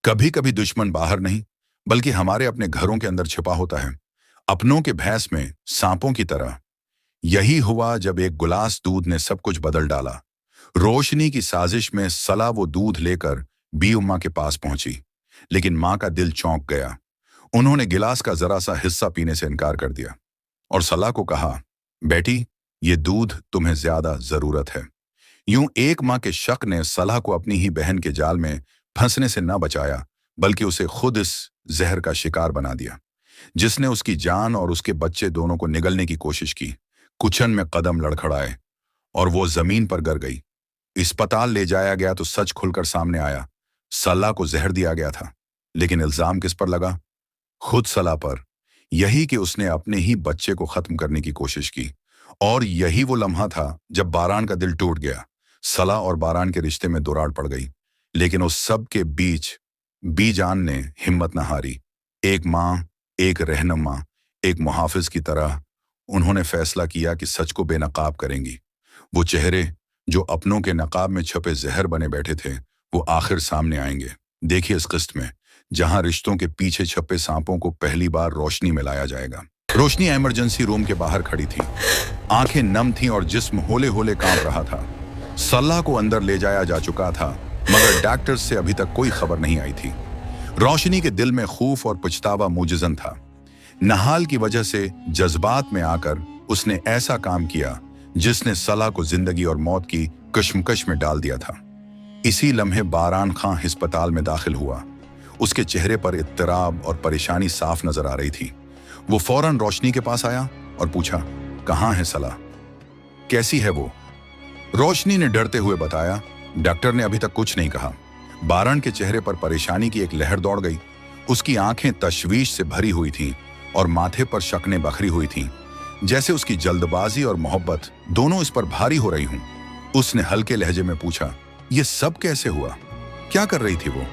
कभी कभी दुश्मन बाहर नहीं बल्कि हमारे अपने घरों के अंदर छिपा होता है, अपनों के भैंस में सांपों की तरह। यही हुआ जब एक गिलास दूध ने सब कुछ बदल डाला। रोशनी की साजिश में सला वो दूध लेकर बी उम्मा के पास पहुंची, लेकिन मां का दिल चौंक गया। उन्होंने गिलास का जरा सा हिस्सा पीने से इनकार कर दिया और सला को कहा, बेटी, ये दूध तुम्हें ज्यादा जरूरत है। यूं एक मां के शक ने सलाह को अपनी ही बहन के जाल में फंसने से न बचाया, बल्कि उसे खुद इस जहर का शिकार बना दिया, जिसने उसकी जान और उसके बच्चे दोनों को निगलने की कोशिश की। कुचन में कदम लड़खड़ाए और वो जमीन पर गिर गई। अस्पताल ले जाया गया तो सच खुलकर सामने आया। सलाह को जहर दिया गया था, लेकिन इल्जाम किस पर लगा? खुद सलाह पर। यही कि उसने अपने ही बच्चे को खत्म करने की कोशिश की। और यही वो लम्हा था जब बारान का दिल टूट गया। सलाह और बारान के रिश्ते में दरार पड़ गई, लेकिन उस सब के बीच बीजान ने हिम्मत न हारी। एक माँ, एक रहनुमा, एक मुहाफिज की तरह उन्होंने फैसला किया कि सच को बेनकाब करेंगी। वो चेहरे जो अपनों के नकाब में छपे जहर बने बैठे थे, वो आखिर सामने आएंगे। देखिए इस किस्त में, जहां रिश्तों के पीछे छपे सांपों को पहली बार रोशनी में लाया जाएगा। रोशनी इमरजेंसी रूम के बाहर खड़ी थी। आंखें नम थीं और जिस्म होले होले कांप रहा था। सलाह को अंदर ले जाया जा चुका था, मगर डॉक्टर्स से अभी तक कोई खबर नहीं आई थी। रोशनी के दिल में खौफ और पछतावा मुजज़न था। नहाल की वजह से जज्बात में आकर उसने ऐसा काम किया जिसने सलाह को जिंदगी और मौत की कश्मकश में डाल दिया था। इसी लम्हे बारान खां अस्पताल में दाखिल हुआ। उसके चेहरे पर इत्तराब और परेशानी साफ नजर आ रही थी। वो फौरन रोशनी के पास आया और पूछा, कहाँ है सलाह? कैसी है वो? रोशनी ने डरते हुए बताया, डॉक्टर ने अभी तक कुछ नहीं कहा। बारान के चेहरे पर परेशानी की एक लहर दौड़ गई। उसकी आंखें तशवीश से भरी हुई थीं और माथे पर शक्नें बखरी हुई थीं, जैसे उसकी जल्दबाजी और मोहब्बत दोनों इस पर भारी हो रही हूं। उसने हल्के लहजे में पूछा, ये सब कैसे हुआ? क्या कर रही थी वो?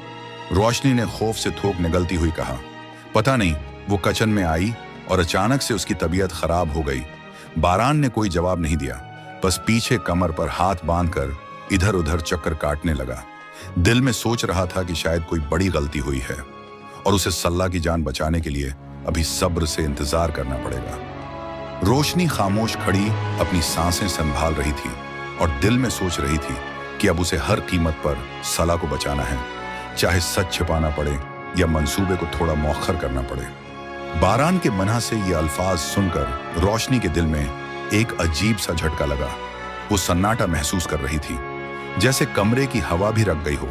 रोशनी ने खौफ से थोक निगलती हुई कहा, पता नहीं। वो किचन में आई और अचानक से उसकी तबीयत खराब हो गई। बारान ने कोई जवाब नहीं दिया, बस पीछे कमर पर हाथ बांधकर इधर उधर चक्कर काटने लगा। दिल में सोच रहा था कि शायद कोई बड़ी गलती हुई है और उसे सल्ला की जान बचाने के लिए अभी सब्र से इंतजार करना पड़ेगा। रोशनी खामोश खड़ी अपनी सांसें संभाल रही थी और दिल में सोच रही थी कि अब उसे हर कीमत पर सला को बचाना है, चाहे सच छिपाना पड़े या मंसूबे को थोड़ा मौखर करना पड़े। बारान के मना से ये अल्फाज सुनकर रोशनी के दिल में एक अजीब सा झटका लगा। वो सन्नाटा महसूस कर रही थी, जैसे कमरे की हवा भी रख गई हो।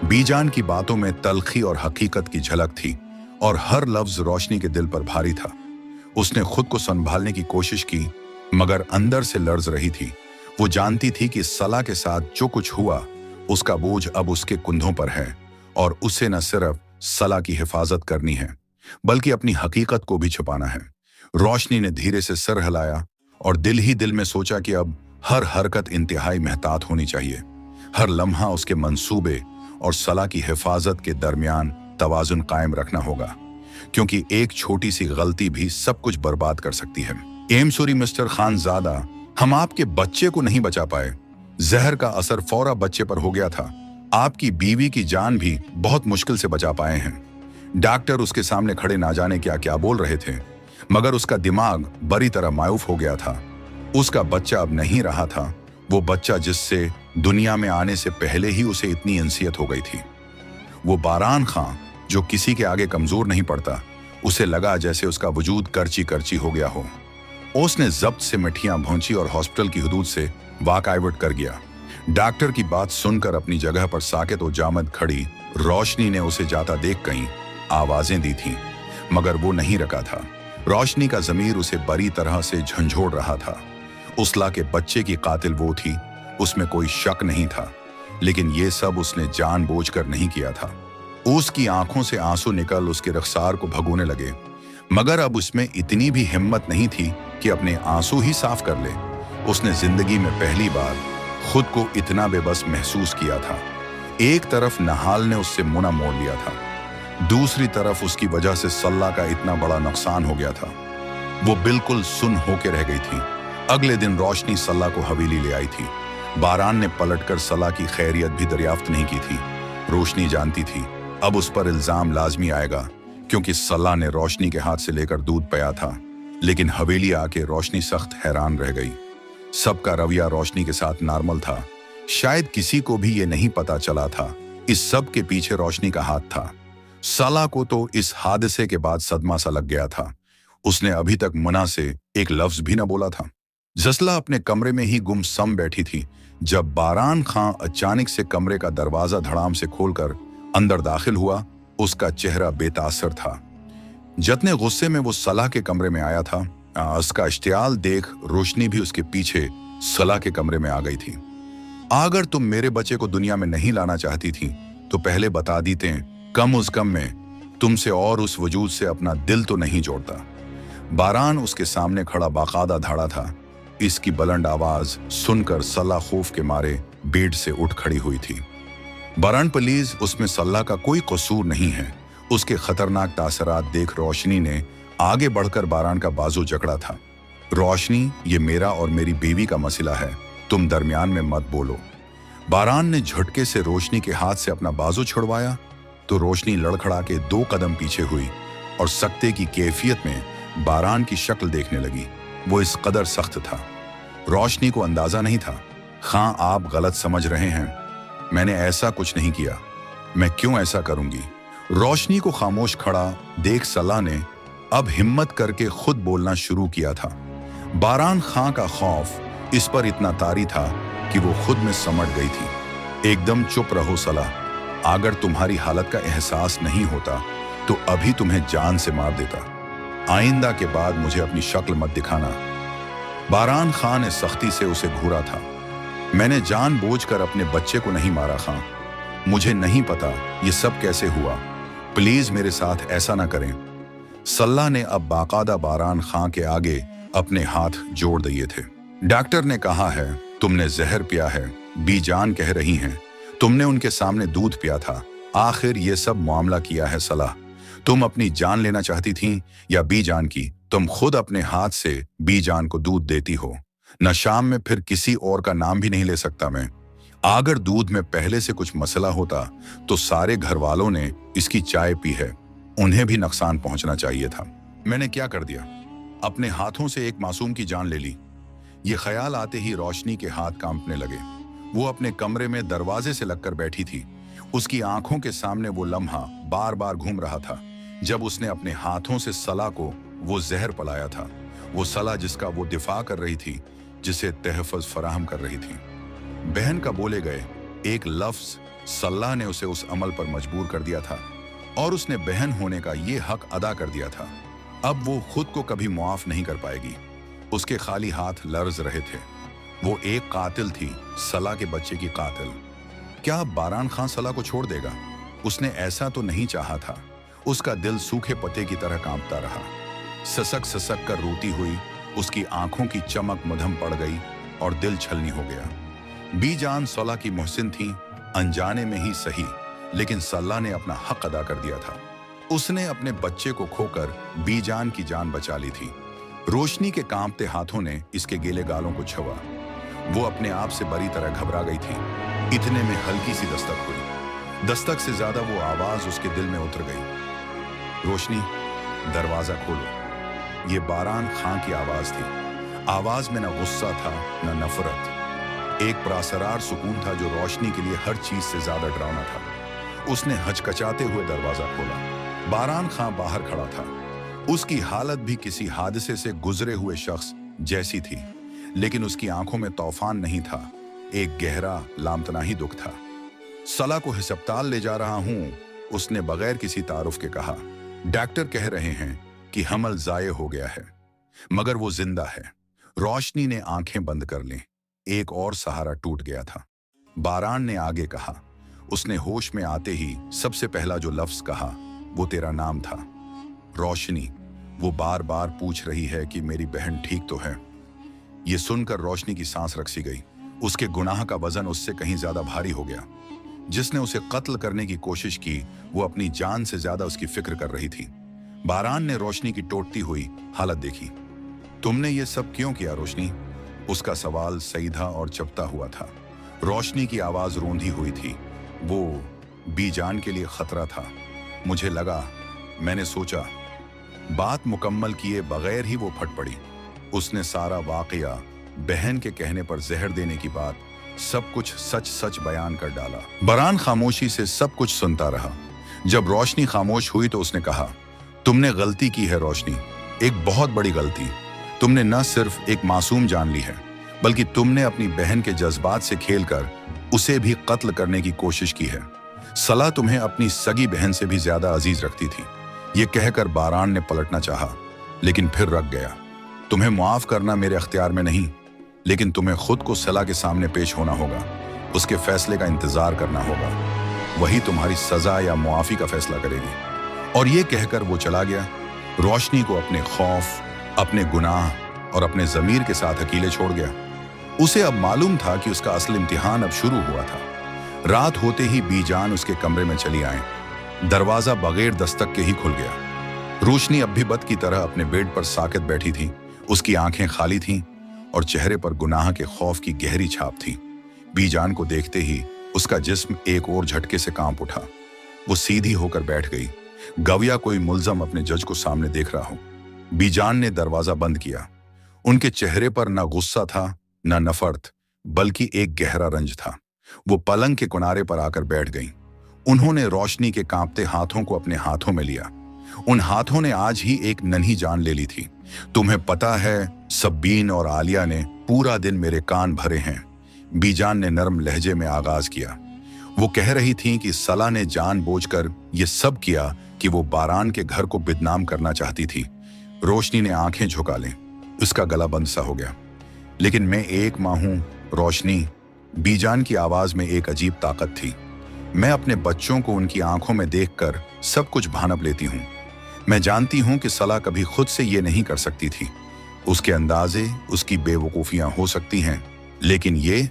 बीजान की बातों में तलखी और हकीकत की झलक थी और हर लफ्ज रोशनी के दिल पर भारी था। उसने खुद को संभालने की कोशिश की, मगर अंदर से लर्ज रही थी। वो जानती थी कि सला के साथ जो कुछ हुआ, उसका बोझ अब उसके कुंधों पर है और उसे न सिर्फ सला की हिफाजत करनी है, बल्कि अपनी हकीकत को भी छुपाना है। रोशनी ने धीरे से सिर हिलाया और दिल ही दिल में सोचा कि अब हर हरकत इंतहाई मेहतात होनी चाहिए। हर लम्हा उसके मंसूबे और सला की हिफाजत के दरमियान तवाजुन कायम रखना होगा, क्योंकि एक छोटी सी गलती भी सब कुछ बर्बाद कर सकती है। एम सॉरी मिस्टर खानजादा, हम आपके बच्चे को नहीं बचा पाए। जहर का असर फौरा बच्चे पर हो गया था। आपकी बीवी की जान भी बहुत मुश्किल से बचा पाए हैं। डॉक्टर उसके सामने खड़े ना जाने क्या क्या बोल रहे थे, मगर उसका दिमाग बुरी तरह मायूफ हो गया था। उसका बच्चा अब नहीं रहा था, वो बच्चा जिससे दुनिया में आने से पहले ही उसे इतनी इंसियत हो गई थी। वो बारान खां जो किसी के आगे कमजोर नहीं पड़ता, उसे लगा जैसे उसका वजूद करची करची हो गया हो। उसने जब्त से मिठियां भौंची और हॉस्पिटल की हदूद से वाकाइवट कर गया। डॉक्टर की बात सुनकर अपनी जगह पर साकित और जामद खड़ी रोशनी ने उसे जाता देख कहीं आवाजें दी थीं, मगर वो नहीं रखा था। रोशनी का ज़मीर उसे बड़ी तरह से झंझोड़ रहा था। उसला के बच्चे की कातिल वो थी, उसमें कोई शक नहीं था, लेकिन ये सब उसने जानबूझकर नहीं किया था। उसकी आंखों से आंसू निकल उसके रख्सार को भगोने लगे, मगर अब उसमें इतनी भी हिम्मत नहीं थी कि अपने आंसू ही साफ कर ले। उसने जिंदगी में पहली बार खुद को इतना बेबस महसूस किया था। एक तरफ नहाल ने उससे मुना मोड़ लिया था, दूसरी तरफ उसकी वजह से सल्ला का इतना बड़ा नुकसान हो गया था। वो बिल्कुल सुन होके रह गई थी। अगले दिन रोशनी सल्ला को हवेली ले आई थी। बारान ने पलटकर सल्ला की खैरियत भी दरियाफ्त नहीं की थी। रोशनी जानती थी अब उस पर इल्जाम लाजमी आएगा, क्योंकि सल्ला ने रोशनी के हाथ से लेकर दूध पिया था। लेकिन हवेली आके रोशनी सख्त हैरान रह गई। सबका रवैया रोशनी के साथ नॉर्मल था। शायद किसी को भी ये नहीं पता चला था, इस सब के पीछे रोशनी का हाथ था। सल्ला को तो इस हादसे के बाद सदमा सा लग गया था। उसने अभी तक मुना से एक लफ्ज भी न बोला था। जसला अपने कमरे में ही गुमसम बैठी थी जब बारान खां अचानक से कमरे का दरवाजा धड़ाम से खोलकर अंदर दाखिल हुआ। उसका चेहरा बेतासर था। जितने गुस्से में वो सलाह के कमरे में आया था, उसका इश्तियाल देख रोशनी भी उसके पीछे सलाह के कमरे में आ गई थी। अगर तुम मेरे बच्चे को दुनिया में नहीं लाना चाहती थी तो पहले बता देते, कम उस कम में तुमसे और उस वजूद से अपना दिल तो नहीं जोड़ता। बारान उसके सामने खड़ा बाकायदा धाड़ा था। इसकी बुलंद आवाज सुनकर सल्ला खौफ के मारे बेड से उठ खड़ी हुई थी। बारान प्लीज, उसमें सल्ला का कोई कसूर नहीं है। उसके खतरनाक तासरात देख रोशनी ने आगे बढ़कर बारान का बाजू जकड़ा था। रोशनी, ये मेरा और मेरी बीवी का मसला है, तुम दरमियान में मत बोलो। बारान ने झटके से रोशनी के हाथ से अपना बाजू छुड़वाया तो रोशनी लड़खड़ा के 2 कदम पीछे हुई और सख्ते की कैफियत में बारान की शक्ल देखने लगी। वो इस कदर सख्त था, रोशनी को अंदाजा नहीं था। खां, आप गलत समझ रहे हैं, मैंने ऐसा कुछ नहीं किया। मैं क्यों ऐसा करूंगी? रोशनी को खामोश खड़ा देख सल्ला ने अब हिम्मत करके खुद बोलना शुरू किया था। बारान खां का खौफ इस पर इतना तारी था कि वो खुद में समट गई थी। एकदम चुप रहो सल्ला, अगर तुम्हारी हालत का एहसास नहीं होता तो अभी तुम्हें जान से मार देता। आइंदा के बाद मुझे अपनी शक्ल मत दिखाना। बारान खां ने सख्ती से उसे घूरा था। मैंने जानबूझकर अपने बच्चे को नहीं मारा खां, मुझे नहीं पता ये सब कैसे हुआ, प्लीज मेरे साथ ऐसा ना करें। सल्ला ने अब बाकायदा बारान खां के आगे अपने हाथ जोड़ दिए थे। डॉक्टर ने कहा है तुमने जहर पिया है, बीजान कह रही हैं, तुमने उनके सामने दूध पिया था। आखिर ये सब मामला किया है सल्ला, तुम अपनी जान लेना चाहती थी या बीजान की? तुम खुद अपने हाथ से बीजान को दूध देती हो। न शाम में फिर किसी और का नाम भी नहीं ले सकता मैं। अगर दूध में पहले से कुछ मसला होता तो सारे घर वालों ने इसकी चाय पी है, उन्हें भी नुकसान पहुंचना चाहिए था। मैंने क्या कर दिया? अपने हाथों से एक मासूम की जान ले ली। ये ख्याल आते ही रोशनी के हाथ कांपने लगे। वो अपने कमरे में दरवाजे से लगकर बैठी थी। उसकी आंखों के सामने वो लम्हा बार बार घूम रहा था जब उसने अपने हाथों से सला को वो जहर पिलाया था। वो सला जिसका वो दिफा कर रही थी, जिसे तहफ़्फ़ुज़ फराहम कर रही थी। बहन का बोले गए एक लफ्ज सल्ला ने उसे उस अमल पर मजबूर कर दिया था और उसने बहन होने का ये हक अदा कर दिया था। अब वो खुद को कभी मुआफ नहीं कर पाएगी। उसके खाली हाथ लर्ज रहे थे। वो एक कातिल थी, सला के बच्चे की कातिल। क्या बारान खां सला को छोड़ देगा? उसने ऐसा तो नहीं चाहा था। उसका दिल सूखे पत्ते की तरह कांपता रहा। ससक ससक कर रोती हुई उसकी आंखों की चमक मधम पड़ गई और दिल छलनी हो गया। बीजान सला की मोहसिन थी, अनजाने में ही सही, लेकिन सल्ला ने अपना हक अदा कर दिया था। उसने अपने बच्चे को खोकर बीजान की जान बचा ली थी। रोशनी के कांपते हाथों ने इसके गीले गालों को छुआ। वो अपने आप से बड़ी तरह घबरा गई थी। इतने में हल्की सी दस्तक हुई। दस्तक से ज्यादा वो आवाज उसके दिल में उतर गई। रोशनी, दरवाजा खोलो। ये बारान खां की आवाज थी। आवाज में न गुस्सा था न नफरत। एक प्रासरार सुकून था जो रोशनी के लिए हर चीज से ज्यादा डरावना था। उसने हचकचाते हुए दरवाजा खोला। बारान खां बाहर खड़ा था। उसकी हालत भी किसी हादसे से गुजरे हुए शख्स जैसी थी, लेकिन उसकी आंखों में तूफान नहीं था, एक गहरा लामतनाही दुख था। सला को अस्पताल ले जा रहा हूं, उसने बगैर किसी तारुफ के कहा। डॉक्टर कह रहे हैं कि हमल जाये हो गया है, मगर वो जिंदा है। रोशनी ने आंखें बंद कर लीं। एक और सहारा टूट गया था। बारान ने आगे कहा। उसने होश में आते ही सबसे पहला जो लफ्ज कहा वो तेरा नाम था। रोशनी, वो बार बार पूछ रही है कि मेरी बहन ठीक तो है। ये सुनकर रोशनी की सांस रक सी गई। उसके गुनाह का वजन उससे कहीं ज्यादा भारी हो गया। जिसने उसे कत्ल करने की कोशिश की वो अपनी जान से ज्यादा उसकी फिक्र कर रही थी। बारान ने रोशनी की टूटती हुई हालत देखी। तुमने ये सब क्यों किया रोशनी? उसका सवाल सीधा और चपटा हुआ था। रोशनी की आवाज रोंधी हुई थी। बीजान के लिए खतरा था। मुझे लगा, मैंने सोचा। बात मुकम्मल किए बगैर ही वो फट पड़ी। उसने सारा वाकया, बहन के कहने पर जहर देने की बात, सब कुछ सच सच बयान कर डाला। बरान खामोशी से सब कुछ सुनता रहा। जब रोशनी खामोश हुई तो उसने कहा, तुमने गलती की है रोशनी, एक बहुत बड़ी गलती। तुमने न सिर्फ एक मासूम जान ली है, बल्कि तुमने अपनी बहन के जज्बात से खेलकर उसे भी कत्ल करने की कोशिश की है। सला तुम्हें अपनी सगी बहन से भी ज्यादा अजीज रखती थी। ये कहकर बारान ने पलटना चाहा, लेकिन फिर रख गया। तुम्हें माफ करना मेरे अख्तियार में नहीं, लेकिन तुम्हें खुद को सला के सामने पेश होना होगा। उसके फैसले का इंतजार करना होगा। वही तुम्हारी सजा या मुआफी का फैसला करेगी। और ये कहकर वो चला गया, रोशनी को अपने खौफ, अपने गुनाह और अपने जमीर के साथ अकेले छोड़ गया। उसे अब मालूम था कि उसका असल इम्तिहान अब शुरू हुआ था। रात होते ही बीजान उसके कमरे में चली आए। दरवाजा बगैर दस्तक के ही खुल गया। रोशनी अब भी बद की तरह अपने बेड पर साकित बैठी थी। उसकी आंखें खाली थीं और चेहरे पर गुनाह के खौफ की गहरी छाप थी। बीजान को देखते ही उसका जिस्म एक और झटके से कांप उठा। वो सीधी होकर बैठ गई, गविया कोई मुल्जम अपने जज को सामने देख रहा हो। बीजान ने दरवाजा बंद किया। उनके चेहरे पर न गुस्सा था, न नफरत, बल्कि एक गहरा रंज था। वो पलंग के किनारे पर आकर बैठ गईं। उन्होंने रोशनी के कांपते हाथों को अपने हाथों में लिया। उन हाथों ने आज ही एक नन्ही जान ले ली थी। तुम्हें पता है, सब्बीन और आलिया ने पूरा दिन मेरे कान भरे हैं। बीजान ने नरम लहजे में आगाज किया। वो कह रही थीं कि सला ने जानबूझकर ये सब किया कि वो बारान के घर को बदनाम करना चाहती थी। रोशनी ने आंखें झुका लें। उसका गला बंद सा हो गया। लेकिन मैं एक मां हूं रोशनी। बीजान की आवाज में एक अजीब ताकत थी। मैं अपने बच्चों को उनकी आंखों में देखकर सब कुछ भानप लेती हूं। मैं जानती हूं कि सला कभी खुद से ये नहीं कर सकती थी। उसके अंदाजे, उसकी बेवकूफियां हो सकती हैं, लेकिन ये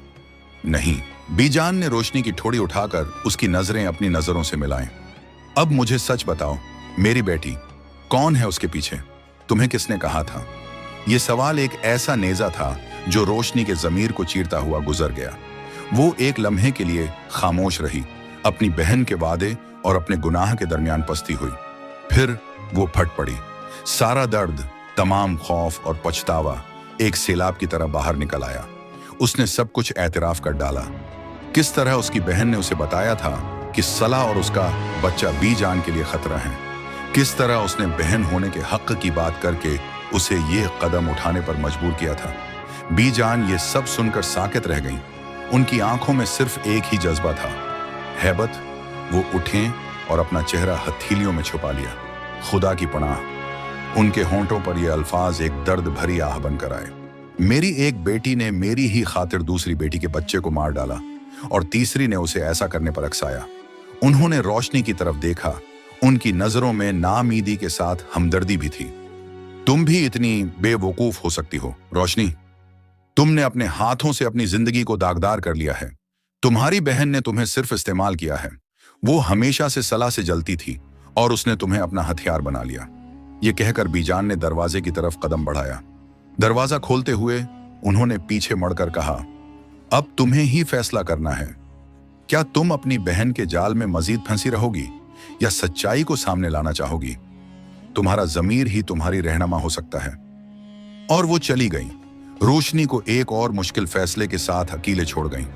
नहीं। बीजान ने रोशनी की ठोड़ी उठाकर उसकी नजरें अपनी नजरों से मिलाएं। अब मुझे सच बताओ, मेरी बेटी कौन है उसके पीछे? तुम्हें किसने कहा था? यह सवाल एक ऐसा नेजा था जो रोशनी के जमीर को चीरता हुआ गुजर गया। वो एक लम्हे के लिए खामोश रही, अपनी बहन के वादे और अपने गुनाह के दरमियान पसती हुई। फिर वो फट पड़ी। सारा दर्द, तमाम खौफ और पछतावा एक सैलाब की तरह बाहर निकल आया। उसने सब कुछ एतराफ कर डाला। किस तरह उसकी बहन ने उसे बताया था कि सला और उसका बच्चा बीजान के लिए खतरा है। किस तरह उसने बहन होने के हक की बात करके उसे ये कदम उठाने पर मजबूर किया था। बीजान ये सब सुनकर साकित रह गई। उनकी आंखों में सिर्फ एक ही जज्बा था, हैबत। वो उठें और अपना चेहरा हथेलियों में छुपा लिया। खुदा की पनाह, उनके होंठों पर ये अल्फाज एक दर्द भरी आह बनकर आए। मेरी एक बेटी ने मेरी ही खातिर दूसरी बेटी के बच्चे को मार डाला और तीसरी ने उसे ऐसा करने पर अकसाया। उन्होंने रोशनी की तरफ देखा। उनकी नजरों में नाउमीदी के साथ हमदर्दी भी थी। तुम भी इतनी बेवकूफ हो सकती हो रोशनी। तुमने अपने हाथों से अपनी जिंदगी को दागदार कर लिया है। तुम्हारी बहन ने तुम्हें सिर्फ इस्तेमाल किया है। वो हमेशा से सलाह से जलती थी और उसने तुम्हें अपना हथियार बना लिया। ये कहकर बीजान ने दरवाजे की तरफ कदम बढ़ाया। दरवाजा खोलते हुए उन्होंने पीछे मुड़कर कहा, अब तुम्हें ही फैसला करना है। क्या तुम अपनी बहन के जाल में मजीद फंसी रहोगी या सच्चाई को सामने लाना चाहोगी? तुम्हारा जमीर ही तुम्हारी रहनुमा हो सकता है। और वो चली गई। रोशनी को एक और मुश्किल फैसले के साथ अकेले छोड़ गई।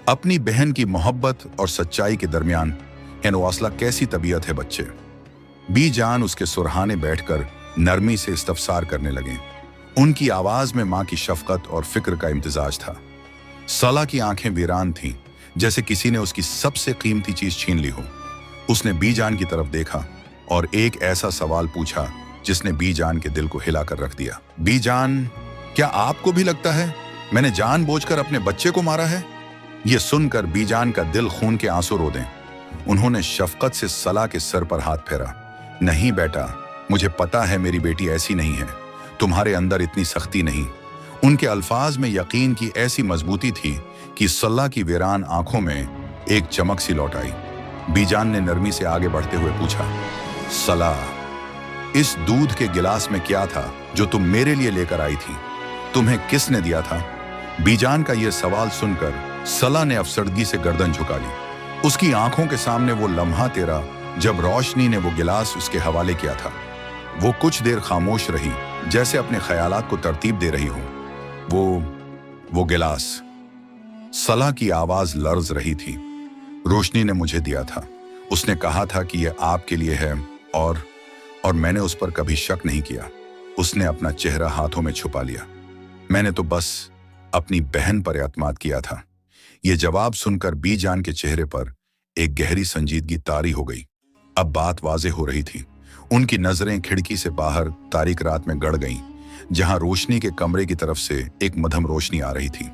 अपनी बहन की मोहब्बत और सच्चाई के दरमियान वासला कैसी तबीयत है बच्चे? बीजान उसके सुरहाने बैठकर नरमी से इस्तफसार करने लगे। उनकी आवाज में मां की शफकत और फिक्र का इम्तिजाज था। सला की आंखें वीरान थीं, जैसे किसी ने उसकी सबसे कीमती चीज छीन ली हो। उसने बीजान की तरफ देखा और एक ऐसा सवाल पूछा जिसने बीजान के दिल को हिलाकर रख दिया। बीजान, क्या आपको भी लगता है मैंने जानबूझकर अपने बच्चे को मारा है? यह सुनकर बीजान का दिल खून के आंसू रो दें। उन्होंने शफकत से सला के सर पर हाथ फेरा। नहीं बेटा, मुझे पता है मेरी बेटी ऐसी नहीं है। तुम्हारे अंदर इतनी सख्ती नहीं। उनके अल्फाज में यकीन की ऐसी मजबूती थी कि सला की वीरान आंखों में एक चमक सी लौट आई। बीजान ने नरमी से आगे बढ़ते हुए पूछा, सला, इस दूध के गिलास में क्या था जो तुम मेरे लिए लेकर आई थी? तुम्हें किसने दिया था? बीजान का यह सवाल सुनकर सला ने अफसरदगी से गर्दन झुका ली। उसकी आंखों के सामने वो लम्हा तेरा जब रोशनी ने वो गिलास उसके हवाले किया था। वो कुछ देर खामोश रही, जैसे अपने ख्यालात को तरतीब दे रही हो। वो गिलास, सला की आवाज लर्ज रही थी। रोशनी ने मुझे दिया था। उसने कहा था कि यह आपके लिए है और मैंने उस पर कभी शक नहीं किया। उसने अपना चेहरा हाथों में छुपा लिया। मैंने तो बस अपनी बहन पर एतमाद किया था। यह जवाब सुनकर बीजान के चेहरे पर एक गहरी संजीदगी तारी हो गई। अब बात वाज़ेह हो रही थी। उनकी नजरें खिड़की से बाहर तारीक रात में गड़ गईं, जहां रोशनी के कमरे की तरफ से एक मध्यम रोशनी आ रही थी।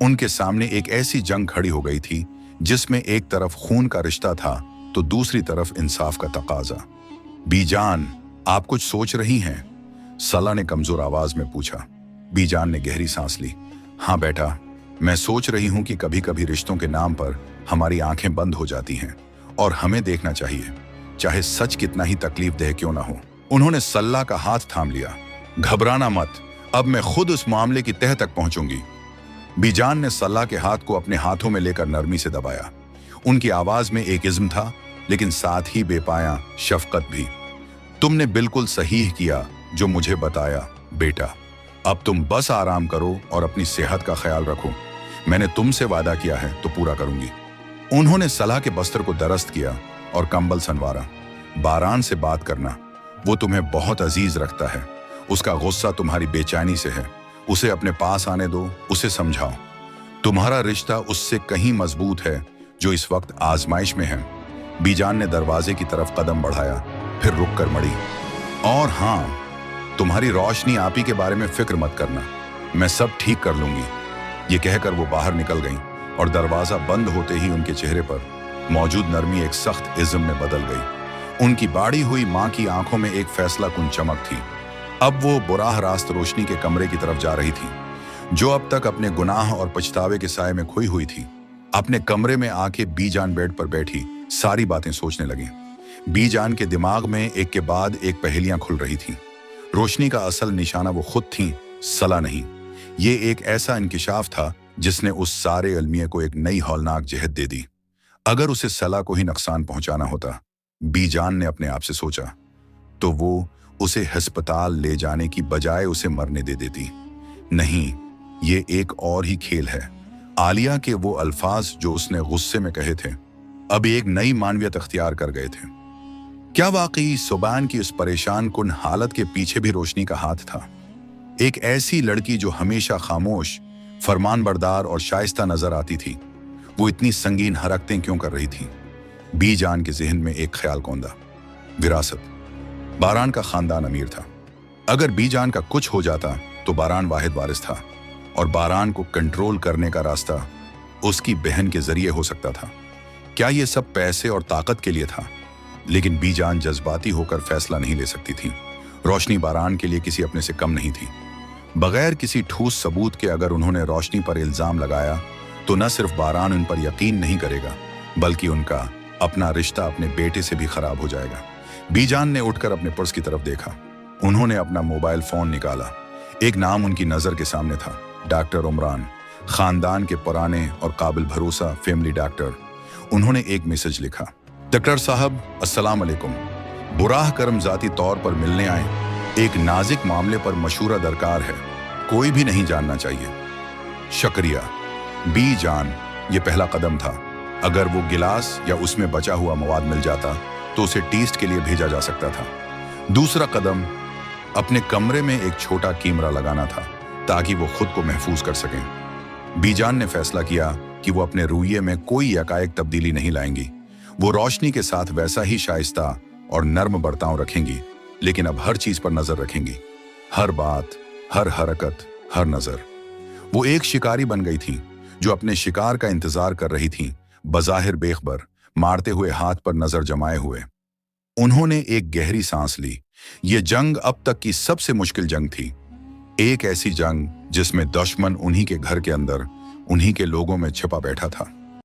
उनके सामने एक ऐसी जंग खड़ी हो गई थी जिसमें एक तरफ खून का रिश्ता था तो दूसरी तरफ इंसाफ का तकाजा। बीजान, आप कुछ सोच रही हैं? सला ने कमजोर आवाज में पूछा। बीजान ने गहरी सांस ली। हाँ बेटा, मैं सोच रही हूं कि कभी कभी रिश्तों के नाम पर हमारी आंखें बंद हो जाती हैं और हमें देखना चाहिए, चाहे सच कितना ही तकलीफ देह क्यों ना हो। उन्होंने सल्ला का हाथ थाम लिया। घबराना मत, अब मैं खुद उस मामले की तह तक पहुंचूंगी। बीजान ने सल्ला के हाथ को अपने हाथों में लेकर नरमी से दबाया। उनकी आवाज में एक इज्म था, लेकिन साथ ही बेपाया शफकत भी। तुमने बिल्कुल सही किया जो मुझे बताया बेटा। अब तुम बस आराम करो और अपनी सेहत का ख्याल रखो। मैंने तुमसे वादा किया है तो पूरा करूंगी। उन्होंने सलाह के बस्तर को दरस्त किया और कंबल सनवारा। बारान से बात करना, वो तुम्हें बहुत अजीज रखता है। उसका गुस्सा तुम्हारी बेचैनी से है। उसे अपने पास आने दो, उसे समझाओ। तुम्हारा रिश्ता उससे कहीं मजबूत है जो इस वक्त आजमाइश में है। बीजान ने दरवाजे की तरफ कदम बढ़ाया, फिर रुक कर मड़ी। और हाँ, तुम्हारी रोशनी आपी के बारे में फिक्र मत करना, मैं सब ठीक कर लूंगी। ये कहकर वो बाहर निकल गईं और दरवाजा बंद होते ही उनके चेहरे पर मौजूद नरमी एक सख्त इज्म में बदल गई। उनकी बाड़ी हुई मां की आंखों में एक फैसला कुन चमक थी। अब वो बुराह रास्त रोशनी के कमरे की तरफ जा रही थी, जो अब तक अपने गुनाह और पछतावे के साए में खोई हुई थी। अपने कमरे में आके बीजान बेड पर बैठी सारी बातें सोचने लगी। बीजान के दिमाग में एक के बाद एक पहेलियां खुल रही थी। रोशनी का असल निशाना वो खुद थी, सला नहीं। ये एक ऐसा इंकिशाफ था जिसने उस सारे अलमिये को एक नई हौलनाक जहत दे दी। अगर उसे सला को ही नुकसान पहुंचाना होता, बीजान ने अपने आप से सोचा, तो वो उसे अस्पताल ले जाने की बजाय उसे मरने दे देती। नहीं, ये एक और ही खेल है। आलिया के वो अल्फाज जो उसने गुस्से में कहे थे, अब एक नई मानवियत अख्तियार कर गए थे। क्या वाकई सुबान की उस परेशान कुन हालत के पीछे भी रोशनी का हाथ था? एक ऐसी लड़की जो हमेशा खामोश, फरमानबरदार और शाइस्ता नजर आती थी, वो इतनी संगीन हरकतें क्यों कर रही थी? बीजान के जहन में एक ख्याल कौंधा, विरासत। बारान का खानदान अमीर था। अगर बीजान का कुछ हो जाता तो बारान वाहिद वारिस था, और बारान को कंट्रोल करने का रास्ता उसकी बहन के जरिए हो सकता था। क्या ये सब पैसे और ताकत के लिए था? लेकिन बीजान जज्बाती होकर फैसला नहीं ले सकती थी। रोशनी बारान के लिए किसी अपने से कम नहीं थी। बगैर किसी ठोस सबूत के अगर उन्होंने रोशनी पर इल्जाम लगाया तो न सिर्फ बारान उन पर यकीन नहीं करेगा, बल्कि उनका अपना रिश्ता अपने बेटे से भी खराब हो जाएगा। बीजान ने उठकर अपने पर्स की तरफ देखा। उन्होंने अपना मोबाइल फोन निकाला। एक नाम उनकी नजर के सामने था, डॉक्टर उमरान, खानदान के पुराने और काबिल भरोसा फैमिली डॉक्टर। उन्होंने एक मैसेज लिखा, डॉक्टर साहब अस्सलाम अलैकुम, बुराह करम जाती तौर पर मिलने आए। एक नाजिक मामले पर मशूरा दरकार है, कोई भी नहीं जानना चाहिए। शुक्रिया। बीजान, ये पहला कदम था। अगर वो गिलास या उसमें बचा हुआ मवाद मिल जाता तो उसे टेस्ट के लिए भेजा जा सकता था। दूसरा कदम, अपने कमरे में एक छोटा कैमरा लगाना था ताकि वो खुद को महफूज कर सकें। बीजान ने फैसला किया कि वो अपने रवैये में कोई यकायक तब्दीली नहीं लाएंगी। वो रोशनी के साथ वैसा ही शाइस्ता और नर्म बर्ताव रखेंगी, लेकिन अब हर चीज पर नजर रखेंगी। हर बात, हर हरकत, हर नजर। वो एक शिकारी बन गई थी जो अपने शिकार का इंतजार कर रही थी, बज़ाहिर बेखबर, मारते हुए हाथ पर नजर जमाए हुए। उन्होंने एक गहरी सांस ली। ये जंग अब तक की सबसे मुश्किल जंग थी। एक ऐसी जंग जिसमें दुश्मन उन्हीं के घर के अंदर, उन्हीं के लोगों में छिपा बैठा था।